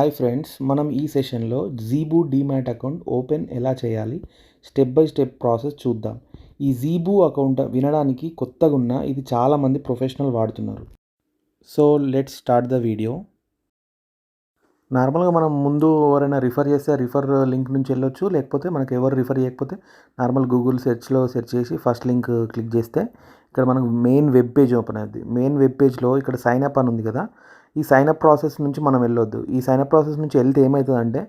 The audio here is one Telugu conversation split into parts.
హాయ్ ఫ్రెండ్స్, మనం ఈ సెషన్లో జీబూ డీమ్యాట్ అకౌంట్ ఓపెన్ ఎలా చేయాలి స్టెప్ బై స్టెప్ ప్రాసెస్ చూద్దాం. ఈ జీబూ అకౌంట్ వినడానికి కొత్తగా ఉన్న ఇది చాలామంది ప్రొఫెషనల్ వాడుతున్నారు. So let's start the video. నార్మల్గా మనం ముందు ఎవరైనా రిఫర్ చేస్తే రిఫర్ లింక్ నుంచి వెళ్ళొచ్చు, లేకపోతే మనకు ఎవరు రిఫర్ చేయకపోతే నార్మల్ గూగుల్ సెర్చ్లో సెర్చ్ చేసి ఫస్ట్ లింక్ క్లిక్ చేస్తే ఇక్కడ మనకు మెయిన్ వెబ్ పేజ్ ఓపెన్ అవుతుంది. మెయిన్ వెబ్ పేజ్లో ఇక్కడ సైన్ అప్ అని ఉంది కదా, ఈ సైన్ అప్ ప్రాసెస్ నుంచి మనం వెళ్ళొద్దు. ఈ సైన్ అప్ ప్రాసెస్ నుంచి వెళ్తే ఏమవుతుందంటే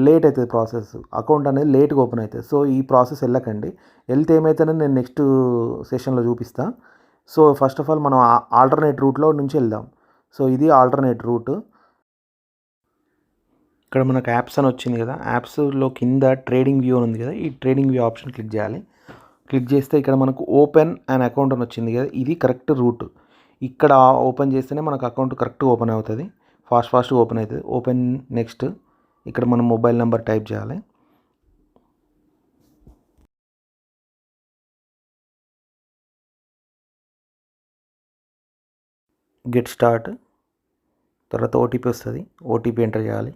లేట్ అవుతుంది, ప్రాసెస్ అకౌంట్ అనేది లేట్గా ఓపెన్ అవుతుంది. సో ఈ ప్రాసెస్ వెళ్ళకండి. వెళ్తే ఏమవుతుందని నేను నెక్స్ట్ సెషన్లో చూపిస్తాను. సో ఫస్ట్ ఆఫ్ ఆల్ మనం ఆల్టర్నేట్ రూట్లో నుంచి వెళ్దాం. సో ఇది ఆల్టర్నేట్ రూట్. ఇక్కడ మనకు యాప్స్ అని వచ్చింది కదా, యాప్స్లో కింద ట్రేడింగ్ వ్యూ ఉంది కదా, ఈ ట్రేడింగ్ వ్యూ ఆప్షన్ క్లిక్ చేయాలి. క్లిక్ చేస్తే ఇక్కడ మనకు ఓపెన్ అండ్ అకౌంట్ అని వచ్చింది కదా, ఇది కరెక్ట్ రూట్. ఇక్కడ ఓపెన్ చేస్తేనే మనకు అకౌంట్ కరెక్ట్గా ఓపెన్ అవుతుంది, ఫాస్ట్గా ఓపెన్ అవుతుంది. Open next. ఇక్కడ మనం మొబైల్ నెంబర్ టైప్ చేయాలి. Get start. తర్వాత ఓటీపీ వస్తుంది, ఓటీపీ ఎంటర్ చేయాలి.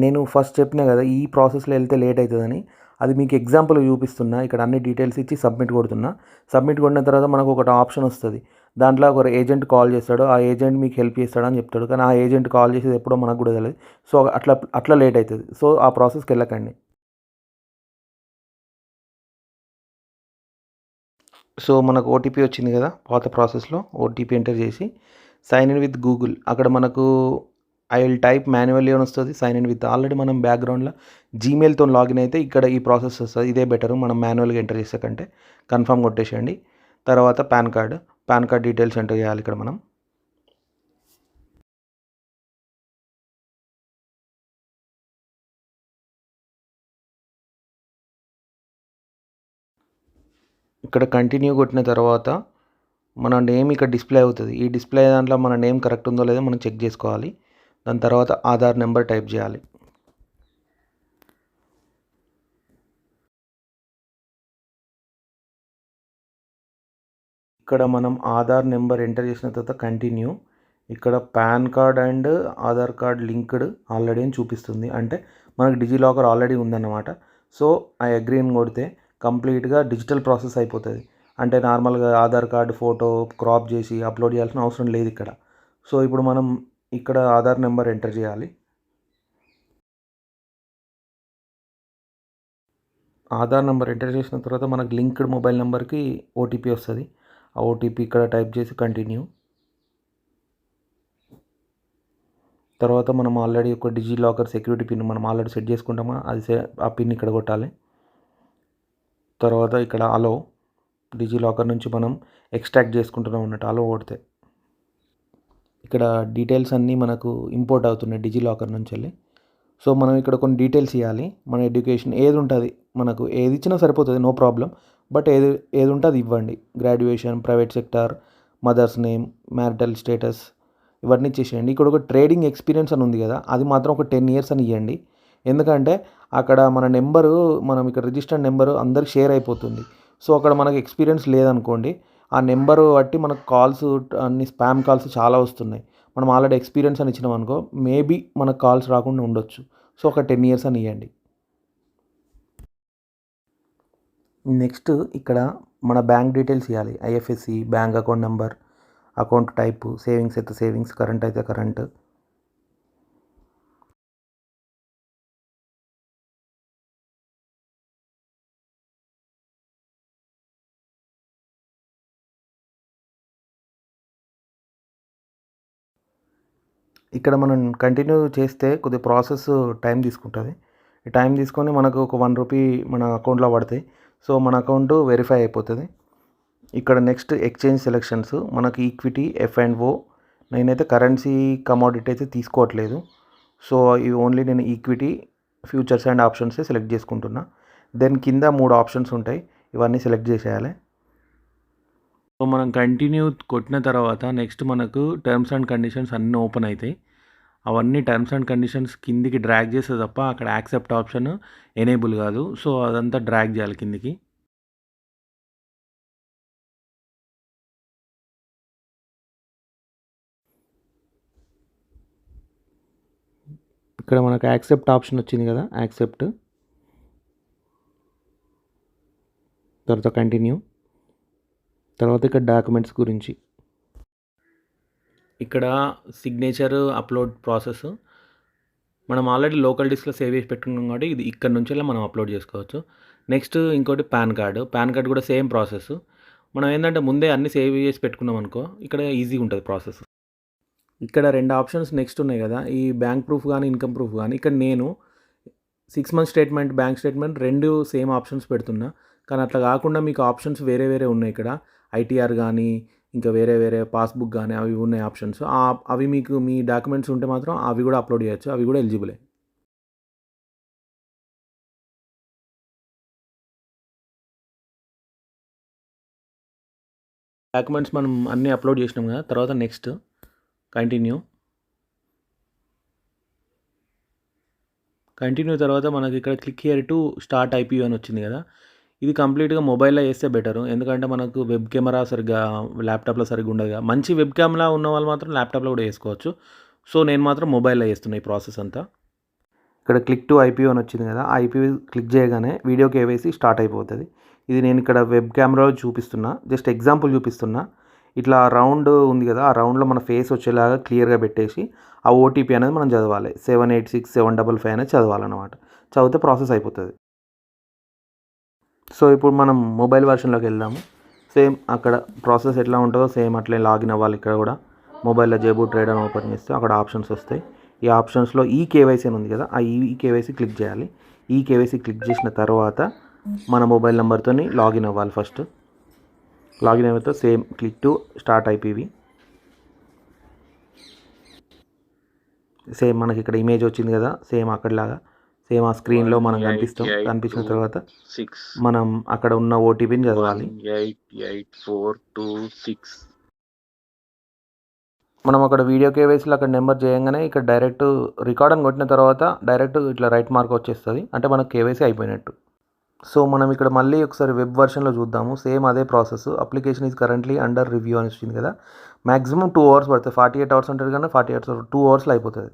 నేను ఫస్ట్ చెప్పినా కదా ఈ ప్రాసెస్లో వెళ్తే లేట్ అవుతుందని, అది మీకు ఎగ్జాంపుల్ చూపిస్తున్నా. ఇక్కడ అన్ని డీటెయిల్స్ ఇచ్చి సబ్మిట్ కొడుతున్నా. సబ్మిట్ కొట్టిన తర్వాత మనకు ఒకటి ఆప్షన్ వస్తుంది. దాంట్లో ఒక ఏజెంట్ కాల్ చేస్తాడు, ఆ ఏజెంట్ మీకు హెల్ప్ చేస్తాడని చెప్తాడు. కానీ ఆ ఏజెంట్ కాల్ చేసేది ఎప్పుడో మనకు కూడా తెలియదు. సో అట్లా లేట్ అవుతుంది. సో ఆ ప్రాసెస్కి వెళ్ళకండి. సో మనకు ఓటీపీ వచ్చింది కదా, పాత ప్రాసెస్లో ఓటీపీ ఎంటర్ చేసి సైన్ ఇన్ విత్ గూగుల్. అక్కడ మనకు ఐ విల్ టైప్ మాన్యువల్లీ అని వస్తుంది. సైన్ ఇన్ విత్ ఆల్రెడీ మనం బ్యాక్గ్రౌండ్లో జీమెయిల్తో లాగిన్ అయితే ఇక్కడ ఈ ప్రాసెస్ వస్తుంది. ఇదే బెటర్, మనం మాన్యువల్గా ఎంటర్ చేసే కంటే. కన్ఫర్మ్ కొట్టేసేయండి. తర్వాత పాన్ కార్డ్ డీటెయిల్స్ ఎంటర్ చేయాలి ఇక్కడ మనం. ఇక్కడ కంటిన్యూ కొట్టిన తర్వాత మన నేమ్ ఇక్కడ డిస్ప్లే అవుతుంది. ఈ డిస్ప్లే దాంట్లో మన నేమ్ కరెక్ట్ ఉందో లేదో మనం చెక్ చేసుకోవాలి. దాని తర్వాత ఆధార్ నెంబర్ టైప్ చేయాలి. ఇక్కడ మనం ఆధార్ నెంబర్ ఎంటర్ చేసిన తర్వాత కంటిన్యూ. ఇక్కడ pan card and Aadhaar card linked already అని చూపిస్తుంది, అంటే మనకు డిజిలాకర్ ఆల్రెడీ ఉందన్నమాట. సో ఆ అగ్రీ అని కొడితే కంప్లీట్గా డిజిటల్ ప్రాసెస్ అయిపోతుంది. అంటే నార్మల్గా ఆధార్ కార్డు ఫోటో క్రాప్ చేసి అప్లోడ్ చేయాల్సిన అవసరం లేదు ఇక్కడ. సో ఇప్పుడు మనం ఇక్కడ ఆధార్ నెంబర్ ఎంటర్ చేయాలి. ఆధార్ నెంబర్ ఎంటర్ చేసిన తర్వాత మనకు లింక్డ్ మొబైల్ నెంబర్కి ఓటీపీ వస్తుంది. ఆ ఓటీపీ ఇక్కడ టైప్ చేసి కంటిన్యూ. తర్వాత మనం ఆల్రెడీ ఒక డిజిలాకర్ సెక్యూరిటీ పిన్ మనం ఆల్రెడీ సెట్ చేసుకుంటామా, అది ఆ పిన్ ఇక్కడ కొట్టాలి. తర్వాత ఇక్కడ అలో, డిజిలాకర్ నుంచి మనం ఎక్స్ట్రాక్ట్ చేసుకుంటున్నాం అన్నట్టు అలో కొడితే ఇక్కడ డీటెయిల్స్ అన్నీ మనకు ఇంపోర్ట్ అవుతున్నాయి డిజిలాకర్ నుంచి వెళ్ళి. సో మనం ఇక్కడ కొన్ని డీటెయిల్స్ ఇవ్వాలి. మన ఎడ్యుకేషన్ ఏది ఉంటుంది, మనకు ఏది ఇచ్చినా సరిపోతుంది, నో ప్రాబ్లం. బట్ ఏది ఉంటే అది ఇవ్వండి. Graduation, private sector, mother's name, marital status ఇవన్నీ ఇచ్చేసేయండి. ఇక్కడ ఒక ట్రేడింగ్ ఎక్స్పీరియన్స్ అని ఉంది కదా, అది మాత్రం ఒక 10 years అని ఇవ్వండి. ఎందుకంటే అక్కడ మన నెంబరు, మనం ఇక్కడ రిజిస్టర్డ్ నెంబరు అందరికి షేర్ అయిపోతుంది. సో అక్కడ మనకు ఎక్స్పీరియన్స్ లేదనుకోండి, ఆ నెంబరు బట్టి మనకు కాల్స్ అన్ని స్పామ్ కాల్స్ చాలా వస్తున్నాయి. మనం ఆల్రెడీ ఎక్స్పీరియన్స్ అని ఇచ్చినాం అనుకో, మేబీ మనకు కాల్స్ రాకుండా ఉండొచ్చు. సో ఒక 10 years అని ఇవ్వండి. నెక్స్ట్ ఇక్కడ మన బ్యాంక్ డీటెయిల్స్ ఇవ్వాలి. IFSC, bank account number, account type, savings అయితే సేవింగ్స్, కరెంట్ అయితే కరెంట్. ఇక్కడ మనం కంటిన్యూ చేస్తే కొద్దిగా ప్రాసెస్ టైం తీసుకుంటుంది. ఈ టైం తీసుకొని మనకు ఒక ₹1 మన అకౌంట్లో పడతాయి. సో మన అకౌంట్ వెరిఫై అయిపోతుంది. ఇక్కడ నెక్స్ట్ ఎక్స్చేంజ్ సెలెక్షన్స్, మనకి ఈక్విటీ, F&O. నేనైతే కరెన్సీ కమోడిటీ అయితే తీసుకోవట్లేదు. సో ఇవి ఓన్లీ నేను ఈక్విటీ, ఫ్యూచర్స్ అండ్ ఆప్షన్సే సెలెక్ట్ చేసుకుంటున్నా. దెన్ కింద 3 ఆప్షన్స్ ఉంటాయి, ఇవన్నీ సెలెక్ట్ చేసేయాలి. సో మనం కంటిన్యూ కొట్టిన తర్వాత నెక్స్ట్ మనకు టర్మ్స్ అండ్ కండిషన్స్ అన్నీ ఓపెన్ అవుతాయి. అవన్నీ టర్మ్స్ అండ్ కండిషన్స్ కిందికి డ్రాగ్ చేస్తే తప్ప అక్కడ యాక్సెప్ట్ ఆప్షన్ ఎనేబుల్ కాదు. సో అదంతా డ్రాగ్ చేయాలి కిందికి. ఇక్కడ మనకు యాక్సెప్ట్ ఆప్షన్ వచ్చింది కదా, యాక్సెప్ట్, తర్వాత కంటిన్యూ, తర్వాత ఇక్కడ డాక్యుమెంట్స్ గురించి, ఇక్కడ సిగ్నేచర్ అప్లోడ్ ప్రాసెస్ మనం ఆల్రెడీ లోకల్ డిస్క్లో సేవ్ చేసి పెట్టుకున్నాం కాబట్టి ఇది ఇక్కడ నుంచి మనం అప్లోడ్ చేసుకోవచ్చు. నెక్స్ట్ ఇంకోటి పాన్ కార్డ్ కూడా సేమ్ ప్రాసెస్. మనం ఏంటంటే ముందే అన్ని సేవ్ చేసి పెట్టుకున్నాం అనుకో, ఇక్కడ ఈజీగా ఉంటుంది ప్రాసెస్. ఇక్కడ 2 ఆప్షన్స్ నెక్స్ట్ ఉన్నాయి కదా, ఈ బ్యాంక్ ప్రూఫ్ కానీ ఇన్కమ్ ప్రూఫ్ కానీ. ఇక్కడ నేను 6 month statement, bank statement 2 same options పెడుతున్నా. కానీ అట్లా కాకుండా మీకు ఆప్షన్స్ వేరే వేరే ఉన్నాయి ఇక్కడ. ఐటీఆర్ కానీ ఇంకా వేరే వేరే పాస్బుక్ కానీ అవి ఉన్నాయి ఆప్షన్స్. అవి మీకు మీ డాక్యుమెంట్స్ ఉంటే మాత్రం అవి కూడా అప్లోడ్ చేయొచ్చు, అవి కూడా ఎలిజిబులే. డాక్యుమెంట్స్ మనం అన్నీ అప్లోడ్ చేసినాం కదా, తర్వాత నెక్స్ట్ కంటిన్యూ తర్వాత మనకి ఇక్కడ click here to start IPO అని వచ్చింది కదా. ఇది కంప్లీట్గా మొబైల్లో వేస్తే బెటరు, ఎందుకంటే మనకు వెబ్ కెమెరా సరిగ్గా ల్యాప్టాప్లో సరిగ్గా ఉండదు. మంచి వెబ్ కెమెరా ఉన్న వాళ్ళు మాత్రం ల్యాప్టాప్లో కూడా వేసుకోవచ్చు. సో నేను మాత్రం మొబైల్లో వేస్తున్నా ఈ ప్రాసెస్ అంతా. ఇక్కడ క్లిక్ టు ఐపీఓ అని వచ్చింది కదా, ఆ ఐపీఓ క్లిక్ చేయగానే వీడియో కేవైసీ స్టార్ట్ అయిపోతుంది. ఇది నేను ఇక్కడ వెబ్ కెమెరాలో చూపిస్తున్నా, జస్ట్ ఎగ్జాంపుల్ చూపిస్తున్నా. ఇట్లా రౌండ్ ఉంది కదా, ఆ రౌండ్లో మన ఫేస్ వచ్చేలాగా క్లియర్గా పెట్టేసి ఆ ఓటీపీ అనేది మనం చదవాలి. 786755 అనేది చదవాలన్నమాట. చదివితే ప్రాసెస్ అయిపోతుంది. సో ఇప్పుడు మనం మొబైల్ వర్షన్లోకి వెళ్దాము. సేమ్ అక్కడ ప్రాసెస్ ఎట్లా ఉంటుందో సేమ్ అట్లే లాగిన్ అవ్వాలి. ఇక్కడ కూడా మొబైల్లో జేబు ట్రేడ్ అని ఓపెన్ చేస్తే అక్కడ ఆప్షన్స్ వస్తాయి. ఈ ఆప్షన్స్లో ఈ కేవైసీ అని ఉంది కదా, ఆ ఈ కేవైసీ క్లిక్ చేయాలి. ఈ కేవైసీ క్లిక్ చేసిన తర్వాత మన మొబైల్ నెంబర్తో లాగిన్ అవ్వాలి. ఫస్ట్ లాగిన్ అయిన same click to start IPV. Same మనకి ఇక్కడ ఇమేజ్ వచ్చింది కదా, సేమ్ అక్కడలాగా సేమ్ ఆ స్క్రీన్లో మనం కనిపించిన తర్వాత మనం అక్కడ ఉన్న ఓటీపీని చదవాలి. 888426. మనం అక్కడ వీడియో కేవైసీలో అక్కడ నెంబర్ చేయగానే ఇక్కడ డైరెక్ట్ రికార్డ్ అని కొట్టిన తర్వాత డైరెక్ట్ ఇట్లా రైట్ మార్క్ వచ్చేస్తుంది, అంటే మనకు కేవైసీ అయిపోయినట్టు. సో మనం ఇక్కడ మళ్ళీ ఒకసారి వెబ్ వర్షన్లో చూద్దాము. సేమ్ అదే process. Application is currently under review అని వచ్చింది కదా, మ్యాక్సిమం 2 hours పడుతుంది. 48 hours ఉంటుంది కానీ 48 hours 2 hours అయిపోతుంది.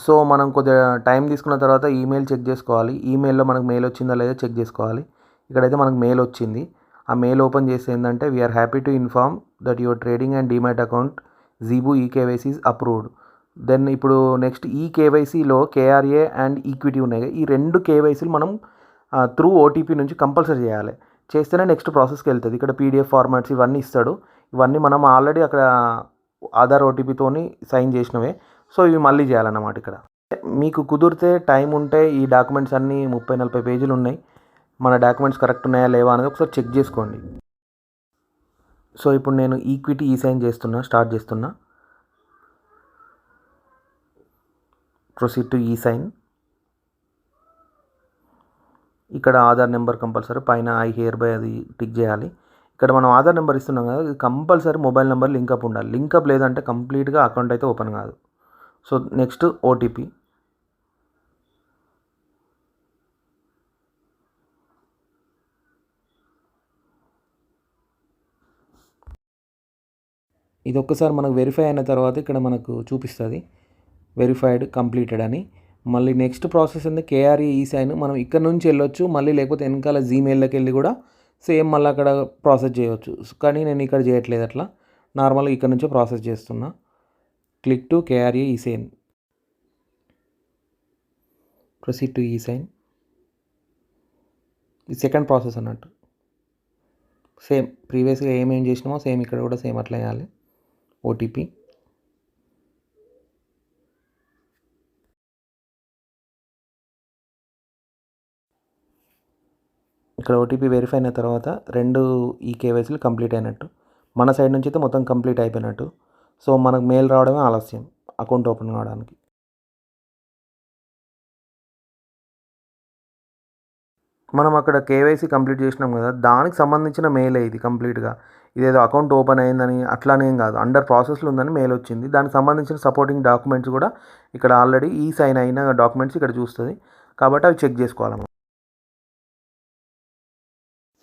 సో మనం కొద్దిగా టైం తీసుకున్న తర్వాత ఈమెయిల్ చెక్ చేసుకోవాలి. ఈమెయిల్లో మనకు మెయిల్ వచ్చిందా లేదా చెక్ చేసుకోవాలి. ఇక్కడైతే మనకు మెయిల్ వచ్చింది. ఆ మెయిల్ ఓపెన్ చేసి ఏంటంటే we are happy to inform that your trading and demat account జీబు ఈకేవైసీ ఈజ్ అప్రూవ్డ్. దెన్ ఇప్పుడు నెక్స్ట్ ఈ కేవైసీలో కేఆర్ఏ అండ్ ఈక్విటీ ఉన్నాయి. ఈ 2 కేవైసీలు మనం త్రూ ఓటీపీ నుంచి కంపల్సరీ చేయాలి. చేస్తేనే నెక్స్ట్ ప్రాసెస్కి వెళ్తుంది. ఇక్కడ పీడిఎఫ్ ఫార్మాట్స్ ఇవన్నీ ఇస్తాడు. ఇవన్నీ మనం ఆల్రెడీ అక్కడ ఆధార్ ఓటీపీతోని సైన్ చేసినవే. సో ఇవి మళ్ళీ చేయాలన్నమాట. ఇక్కడ మీకు కుదిరితే టైం ఉంటే ఈ డాక్యుమెంట్స్ అన్నీ 30-40 పేజీలు ఉన్నాయి. మన డాక్యుమెంట్స్ కరెక్ట్ ఉన్నాయా లేవా అనేది ఒకసారి చెక్ చేసుకోండి. సో ఇప్పుడు నేను ఈక్విటీ సైన్ స్టార్ట్ చేస్తున్నా. Proceed to sign. ఇక్కడ ఆధార్ నెంబర్ కంపల్సరీ పైన ఐ హియర్ బై అది టిక్ చేయాలి. ఇక్కడ మనం ఆధార్ నెంబర్ ఇస్తున్నాం కదా, ఇది కంపల్సరీ మొబైల్ నెంబర్ లింకప్ ఉండాలి. లింకప్ లేదంటే కంప్లీట్గా అకౌంట్ అయితే ఓపెన్ కాదు. So next OTP. ఇది ఒక్కసారి మనకు వెరిఫై అయిన తర్వాత ఇక్కడ మనకు చూపిస్తుంది వెరిఫైడ్ కంప్లీటెడ్ అని. మళ్ళీ నెక్స్ట్ ప్రాసెస్ ఉంది కేఆర్ఏ సైన్. మనం ఇక్కడ నుంచి వెళ్ళొచ్చు, మళ్ళీ లేకపోతే వెనకాల జీమెయిల్లోకి వెళ్ళి కూడా సేమ్ మళ్ళీ అక్కడ ప్రాసెస్ చేయవచ్చు. కానీ నేను ఇక్కడ చేయట్లేదు, అట్లా నార్మల్గా ఇక్కడ నుంచే ప్రాసెస్ చేస్తున్నా. Click to KRA sign. Proceed to sign. ఇది సెకండ్ ప్రాసెస్ అన్నట్టు. సేమ్ ప్రీవియస్గా ఏమేం చేసినామో సేమ్ ఇక్కడ కూడా సేమ్ అట్లా చేయాలి. ఓటీపీ. ఇక్కడ ఓటీపీ వెరిఫై అయిన తర్వాత 2 ఈ కేవైసీలు కంప్లీట్ అయినట్టు. మన సైడ్ నుంచి అయితే మొత్తం కంప్లీట్ అయిపోయినట్టు. సో మనకు మెయిల్ రావడమే ఆలస్యం అకౌంట్ ఓపెన్ కావడానికి. మనం అక్కడ కేవైసీ కంప్లీట్ చేసినాం కదా, దానికి సంబంధించిన మెయిల్ ఇది కంప్లీట్గా. ఇదేదో అకౌంట్ ఓపెన్ అయిందని అట్లానేం కాదు, అండర్ ప్రాసెస్లో ఉందని మెయిల్ వచ్చింది. దానికి సంబంధించిన సపోర్టింగ్ డాక్యుమెంట్స్ కూడా ఇక్కడ ఆల్రెడీ సైన్ అయిన డాక్యుమెంట్స్ ఇక్కడ చూస్తుంది కాబట్టి అవి చెక్ చేసుకోవాలి.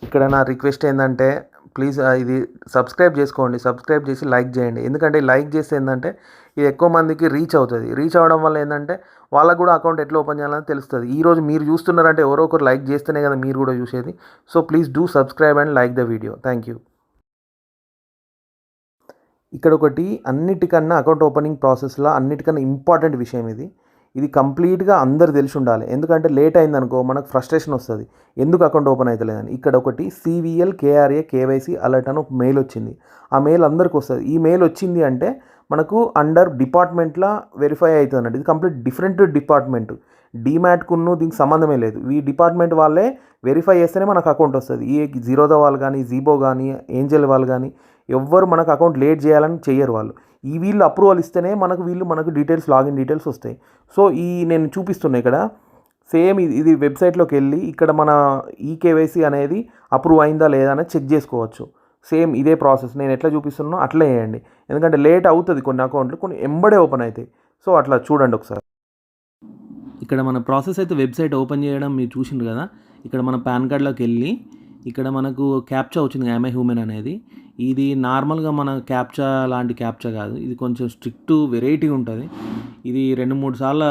ఇక్కడ నా రిక్వెస్ట్ ఏంటంటే ప్లీజ్ ఇది సబ్స్క్రైబ్ చేసుకోండి. సబ్స్క్రైబ్ చేసి లైక్ చేయండి. ఎందుకంటే లైక్ చేస్తే ఏంటంటే ఇది ఎక్కువ మందికి రీచ్ అవుతుంది. రీచ్ అవ్వడం వల్ల ఏంటంటే వాళ్ళకు కూడా అకౌంట్ ఎట్లా ఓపెన్ చేయాలని తెలుస్తుంది. ఈరోజు మీరు చూస్తున్నారంటే ఎవరో ఒకరు లైక్ చేస్తేనే కదా మీరు కూడా చూసేది. So please do subscribe and like the video. Thank you. ఇక్కడ ఒకటి అన్నిటికన్నా అకౌంట్ ఓపెనింగ్ ప్రాసెస్లో అన్నిటికన్నా ఇంపార్టెంట్ విషయం ఇది. ఇది కంప్లీట్గా అందరు తెలిసి ఉండాలి. ఎందుకంటే లేట్ అయిందనుకో మనకు ఫ్రస్ట్రేషన్ వస్తుంది, ఎందుకు అకౌంట్ ఓపెన్ అవుతలేదని. ఇక్కడ ఒకటి సివిఎల్ కేఆర్ఏ కేవైసీ అలర్ట్ అని ఒక మెయిల్ వచ్చింది. ఆ మెయిల్ అందరికి వస్తుంది. ఈ మెయిల్ వచ్చింది అంటే మనకు అండర్ డిపార్ట్మెంట్లో వెరిఫై అవుతుంది అన్నట్టు. ఇది కంప్లీట్ డిఫరెంట్ డిపార్ట్మెంట్. డీమ్యాట్కును దీనికి సంబంధమే లేదు. ఈ డిపార్ట్మెంట్ వాళ్ళే వెరిఫై చేస్తేనే మనకు అకౌంట్ వస్తుంది. ఈ జీరోదా వాళ్ళు కానీ, జీబో కానీ, ఏంజల్ వాళ్ళు కానీ ఎవ్వరు మనకు అకౌంట్ లేట్ చేయాలని చెయ్యరు వాళ్ళు. ఈ వీళ్ళు అప్రూవల్ ఇస్తేనే మనకు డీటెయిల్స్, లాగిన్ డీటెయిల్స్ వస్తాయి. సో నేను చూపిస్తున్నా ఇక్కడ సేమ్ ఇది వెబ్సైట్లోకి వెళ్ళి ఇక్కడ మన ఈకేవైసీ అనేది అప్రూవ్ అయిందా లేదా అనేది చెక్ చేసుకోవచ్చు. సేమ్ ఇదే ప్రాసెస్ నేను ఎట్లా చూపిస్తున్నానో అట్లా చేయండి. ఎందుకంటే లేట్ అవుతుంది కొన్ని అకౌంట్లు, కొన్ని ఎంబడే ఓపెన్ అవుతాయి. సో అట్లా చూడండి ఒకసారి. ఇక్కడ మన ప్రాసెస్ అయితే వెబ్సైట్ ఓపెన్ చేయడం మీరు చూసిండ్రు కదా. ఇక్కడ మన పాన్ కార్డ్లోకి వెళ్ళి ఇక్కడ మనకు క్యాప్చా వచ్చింది, ఐఎమ్ ఏ హ్యూమన్ అనేది. ఇది నార్మల్గా మన క్యాప్చా లాంటి క్యాప్చా కాదు, ఇది కొంచెం స్ట్రిక్ట్ వెరైటీ ఉంటుంది. ఇది 2-3 సార్లు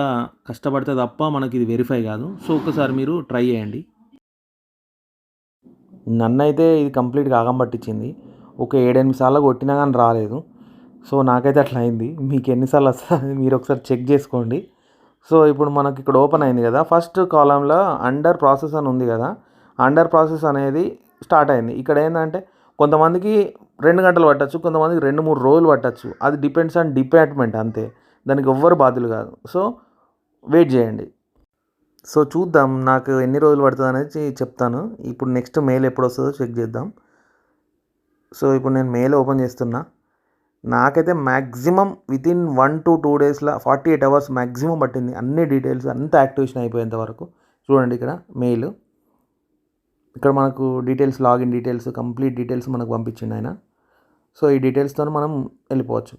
కష్టపడితే తప్ప మనకి ఇది వెరిఫై కాదు. సో ఒకసారి మీరు ట్రై చేయండి. నన్నైతే ఇది కంప్లీట్గా ఆగం పట్టించింది. ఒక 7-8 సార్లు కొట్టినా కానీ రాలేదు. సో నాకైతే అట్లా అయింది. మీకు ఎన్నిసార్లు వస్తుంది మీరు ఒకసారి చెక్ చేసుకోండి. సో ఇప్పుడు మనకి ఇక్కడ ఓపెన్ అయింది కదా, ఫస్ట్ కాలంలో అండర్ ప్రాసెస్ అని ఉంది కదా. అండర్ ప్రాసెస్ అనేది స్టార్ట్ అయింది. ఇక్కడ ఏంటంటే కొంతమందికి 2 గంటలు పట్టచ్చు, కొంతమందికి 2-3 రోజులు పట్టచ్చు. అది డిపెండ్స్ ఆన్ డిపార్ట్మెంట్ అంతే, దానికి ఎవ్వరు బాధ్యులు కాదు. సో వెయిట్ చేయండి. సో చూద్దాం నాకు ఎన్ని రోజులు పడుతుంది అనేది చెప్తాను. ఇప్పుడు నెక్స్ట్ మెయిల్ ఎప్పుడు వస్తుందో చెక్ చేద్దాం. సో ఇప్పుడు నేను మెయిల్ ఓపెన్ చేస్తున్నా. నాకైతే మ్యాక్సిమం వితిన్ 1 to 2 డేస్లో 48 అవర్స్ మ్యాక్సిమం పట్టింది అన్ని డీటెయిల్స్ అంతా యాక్టివేషన్ అయిపోయేంత వరకు. చూడండి ఇక్కడ మెయిల్, ఇక్కడ మనకు details, login details, complete details మనకు పంపించింది ఆయన. సో ఈ డీటెయిల్స్తో మనం వెళ్ళిపోవచ్చు.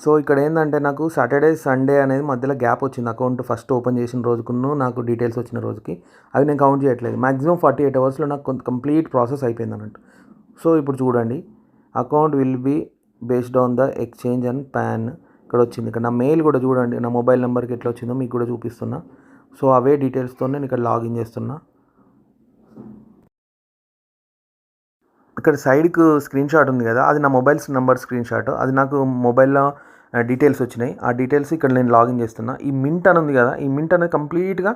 సో ఇక్కడ ఏంటంటే నాకు సాటర్డే సండే అనేది మధ్యలో గ్యాప్ వచ్చింది. అకౌంట్ ఫస్ట్ ఓపెన్ చేసిన రోజుకును నాకు డీటెయిల్స్ వచ్చిన రోజుకి అవి నేను కౌంట్ చేయట్లేదు. మ్యాక్సిమం 48 అవర్స్లో నాకు కంప్లీట్ ప్రాసెస్ అయిపోయింది అన్నట్టు. సో ఇప్పుడు చూడండి, account will be based on the exchange and PAN ఇక్కడ వచ్చింది. ఇక్కడ నా మెయిల్ కూడా చూడండి, నా మొబైల్ నెంబర్కి ఎట్లా వచ్చిందో మీకు కూడా చూపిస్తున్నా. సో అవే డీటెయిల్స్తో నేను ఇక్కడ లాగిన్ చేస్తున్నా. ఇక్కడ సైడ్కు స్క్రీన్ షాట్ ఉంది కదా, అది నా మొబైల్ నెంబర్ స్క్రీన్ షాట్. అది నాకు మొబైల్లో డీటెయిల్స్ వచ్చినాయి. ఆ డీటెయిల్స్ ఇక్కడ నేను లాగిన్ చేస్తున్నా. ఈ మింట్ అని ఉంది కదా, ఈ మింట్ అనేది కంప్లీట్గా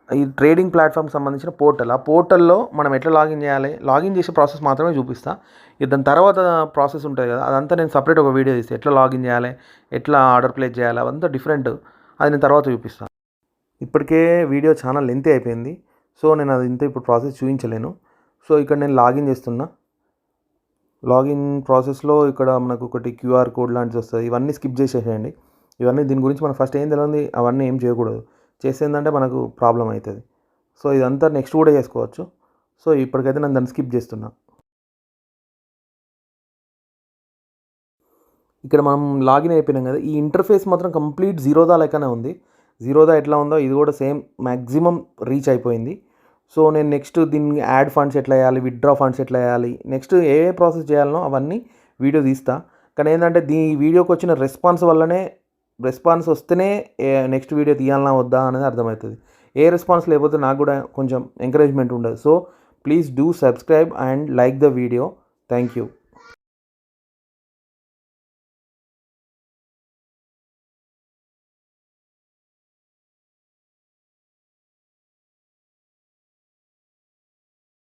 ఈ ట్రేడింగ్ ప్లాట్ఫామ్కి సంబంధించిన పోర్టల్. ఆ పోర్టల్లో మనం ఎట్లా లాగిన్ చేయాలి, లాగిన్ చేసే ప్రాసెస్ మాత్రమే చూపిస్తా. దాని తర్వాత ప్రాసెస్ ఉంటుంది కదా, అదంతా నేను సపరేట్ ఒక వీడియో తీస్తాను. ఎట్లా లాగిన్ చేయాలి, ఎట్లా ఆర్డర్ ప్లేస్ చేయాలి, అదంతా డిఫరెంట్, అది నేను తర్వాత చూపిస్తాను. ఇప్పటికే వీడియో చాలా లెంతీ అయిపోయింది. సో నేను అది ఇంత ఇప్పుడు ప్రాసెస్ చూపించలేను. సో ఇక్కడ నేను లాగిన్ చేస్తున్నా. లాగిన్ ప్రాసెస్లో ఇక్కడ మనకు ఒకటి క్యూఆర్ కోడ్ లాంటిది వస్తుంది. ఇవన్నీ స్కిప్ చేసేసేయండి. ఇవన్నీ దీని గురించి మనం ఫస్ట్ ఏం తెలియదు, అవన్నీ ఏం చేయకూడదు. చేసేందంటే మనకు ప్రాబ్లం అవుతుంది. సో ఇదంతా నెక్స్ట్ కూడా చేసుకోవచ్చు. సో ఇప్పటికైతే నేను దాన్ని స్కిప్ చేస్తున్నా. ఇక్కడ మనం లాగిన్ అయిపోయినాం కదా, ఈ ఇంటర్ఫేస్ మాత్రం కంప్లీట్ జీరోదా లెక్కనే ఉంది. జీరోదా ఎట్లా ఉందో ఇది కూడా సేమ్ మ్యాక్సిమం రీచ్ అయిపోయింది. సో నేను నెక్స్ట్ దీన్ని యాడ్ ఫండ్స్ ఎట్లా వేయాలి, విత్డ్రా ఫండ్స్ ఎట్లా వేయాలి, నెక్స్ట్ ఏ ప్రాసెస్ చేయాలనో అవన్నీ వీడియో తీస్తా. కానీ ఏంటంటే ఈ వీడియోకి వచ్చిన రెస్పాన్స్ వస్తేనే నెక్స్ట్ వీడియో తీయాలన్నా వద్దా అనేది అర్థమవుతుంది. ఏ రెస్పాన్స్ లేకపోతే నాకు కూడా కొంచెం ఎంకరేజ్మెంట్ ఉండదు. So please do subscribe and like the video. Thank you.